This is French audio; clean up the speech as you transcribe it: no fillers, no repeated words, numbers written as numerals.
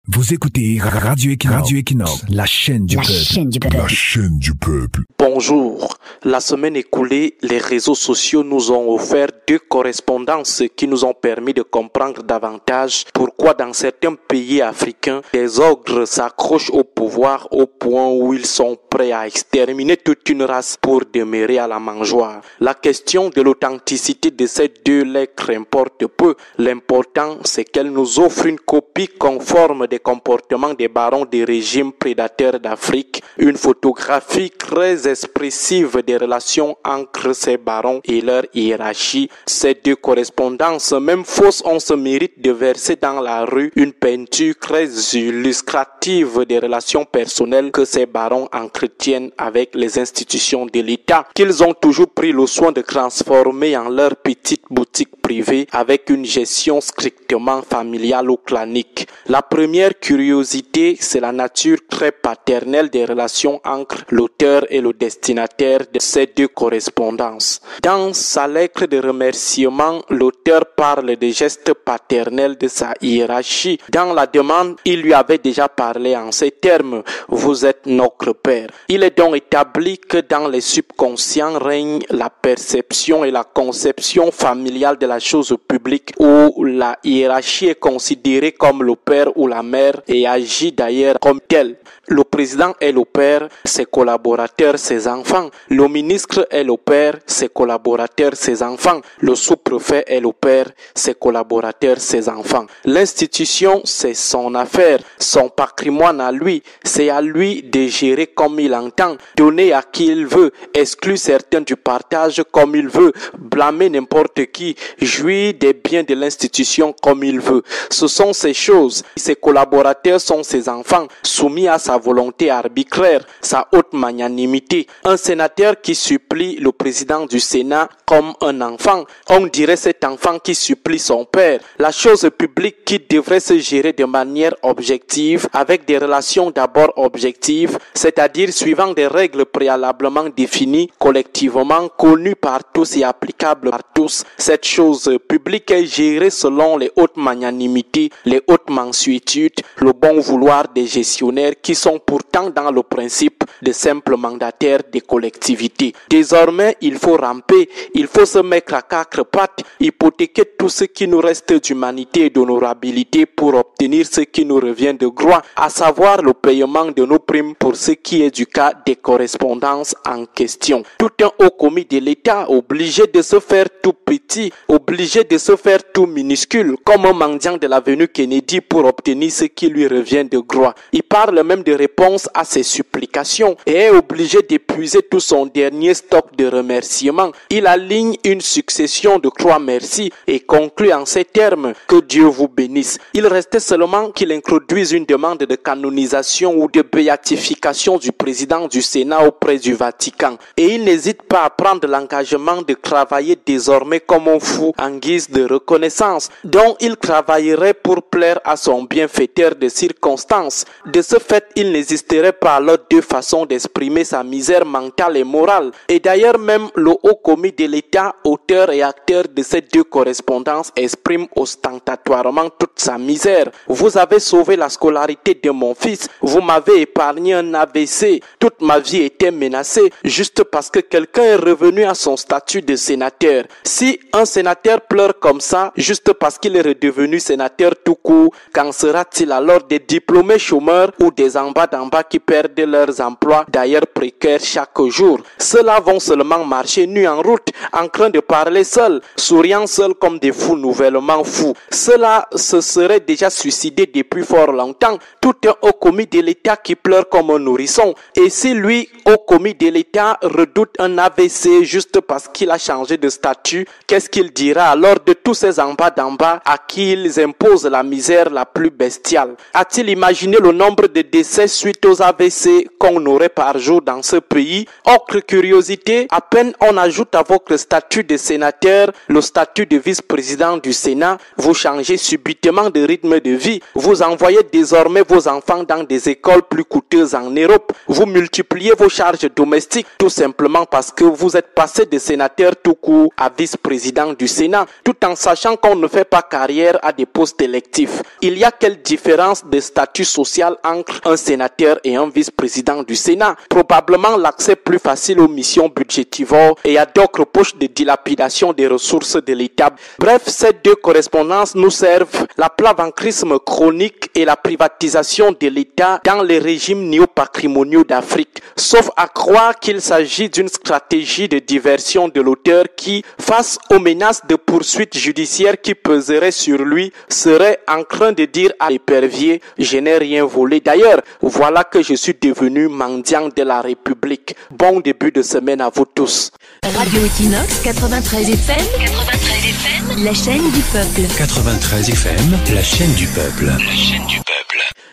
Vous écoutez Radio Equinox, la chaîne du peuple. La chaîne du peuple. Bonjour. La semaine écoulée, les réseaux sociaux nous ont offert deux correspondances qui nous ont permis de comprendre davantage pourquoi dans certains pays africains, les ogres s'accrochent au pouvoir au point où ils sont prêts à exterminer toute une race pour demeurer à la mangeoire. La question de l'authenticité de ces deux lettres importe peu. L'important, c'est qu'elles nous offrent une copie conforme des comportements des barons des régimes prédateurs d'Afrique, une photographie très expressive des relations entre ces barons et leur hiérarchie. Ces deux correspondances, même fausses, ont ce mérite de verser dans la rue une peinture très illustrative des relations personnelles que ces barons entretiennent avec les institutions de l'État, qu'ils ont toujours pris le soin de transformer en leur petite boutique privée avec une gestion strictement familiale ou clanique. La première curiosité, c'est la nature très paternelle des relations entre l'auteur et le destinataire de ces deux correspondances. Dans sa lettre de remerciement, l'auteur parle des gestes paternels de sa hiérarchie. Dans la demande, il lui avait déjà parlé en ces termes: « Vous êtes notre père ». Il est donc établi que dans les subconscients règne la perception et la conception familiale de la chose publique, où la hiérarchie est considérée comme le père ou la mère et agit d'ailleurs comme tel. Le président est le père, ses collaborateurs, ses enfants. Le ministre est le père, ses collaborateurs, ses enfants. Le sous-préfet est le père, ses collaborateurs, ses enfants. L'institution, c'est son affaire, son patrimoine à lui. C'est à lui de gérer comme il entend, donner à qui il veut, exclure certains du partage comme il veut, blâmer n'importe qui, jouir des biens de l'institution comme il veut. Ce sont ces choses. Ses collaborateurs sont ses enfants, soumis à sa volonté arbitraire, sa haute magnanimité. Un sénateur qui supplie le président du Sénat comme un enfant, on dirait cet enfant qui supplie son père. La chose publique qui devrait se gérer de manière objective, avec des relations d'abord objectives, c'est-à-dire suivant des règles préalablement définies, collectivement connues par tous et applicables par tous. Cette chose publique est gérée selon les hautes magnanimités, les hautes mansuétudes, le bon vouloir des gestionnaires qui sont pourtant dans le principe de simples mandataires des collectivités. Désormais, il faut ramper, il faut se mettre à quatre pattes, hypothéquer tout ce qui nous reste d'humanité et d'honorabilité pour obtenir ce qui nous revient de droit, à savoir le paiement de nos primes pour ce qui est du cas des correspondances en question. Tout un haut commis de l'État obligé de se faire tout petit, obligé de se faire tout minuscule, comme un mendiant de l'avenue Kennedy pour obtenir ce qui lui revient de droit. Il parle même de réponse à ses supplications et est obligé d'épuiser tout son dernier stock de remerciements. Il aligne une succession de croix merci et conclut en ces termes: que Dieu vous bénisse. Il restait seulement qu'il introduise une demande de canonisation ou de béatification du président du Sénat auprès du Vatican. Et il n'hésite pas à prendre l'engagement de travailler désormais comme un fou en guise de reconnaissance, dont il travaillerait pour plaire à son bienfaiteur de circonstances. De ce fait, il n'existerait pas alors deux façons d'exprimer sa misère mentale et morale. Et d'ailleurs même le haut commis de l'État, auteur et acteur de ces deux correspondances, exprime ostentatoirement toute sa misère. Vous avez sauvé la scolarité de mon fils, vous m'avez épargné un AVC, toute ma vie était menacée juste parce que quelqu'un est revenu à son statut de sénateur. Si un sénateur pleure comme ça, juste parce qu'il est redevenu sénateur tout court, qu'en sera-t-il alors des diplômés chômeurs ou des en bas d'en bas qui perdent leurs emplois, d'ailleurs précaires chaque jour? Ceux-là vont seulement marcher nus en route, en train de parler seuls, souriant seuls comme des fous nouvellement fous. Ceux-là se seraient déjà suicidés depuis fort longtemps. Tout un haut commis de l'État qui pleure comme un nourrisson. Et si lui, haut commis de l'État, redoute un AVC juste parce qu'il a changé de statut, qu'est-ce qu'il dira alors de tous ces en bas d'en bas à qui ils imposent la misère la plus bestiale? A-t-il imaginé le nombre de décès suite aux AVC qu'on honoré par jour dans ce pays. Autre curiosité, à peine on ajoute à votre statut de sénateur le statut de vice-président du Sénat, vous changez subitement de rythme de vie. Vous envoyez désormais vos enfants dans des écoles plus coûteuses en Europe. Vous multipliez vos charges domestiques tout simplement parce que vous êtes passé de sénateur tout court à vice-président du Sénat, tout en sachant qu'on ne fait pas carrière à des postes électifs. Il y a quelle différence de statut social entre un sénateur et un vice-président du Sénat? Probablement l'accès plus facile aux missions budgétivores et à d'autres poches de dilapidation des ressources de l'État. Bref, ces deux correspondances nous servent la plavancrisme chronique et la privatisation de l'État dans les régimes néopatrimoniaux d'Afrique. Sauf à croire qu'il s'agit d'une stratégie de diversion de l'auteur qui, face aux menaces de poursuites judiciaires qui peseraient sur lui, serait en train de dire à l'épervier « Je n'ai rien volé ». D'ailleurs, voilà que je suis devenu mendiant de la République. Bon début de semaine à vous tous. Radio Equinox 93 FM, la chaîne du peuple. 93 FM, la chaîne du peuple. La chaîne du peuple.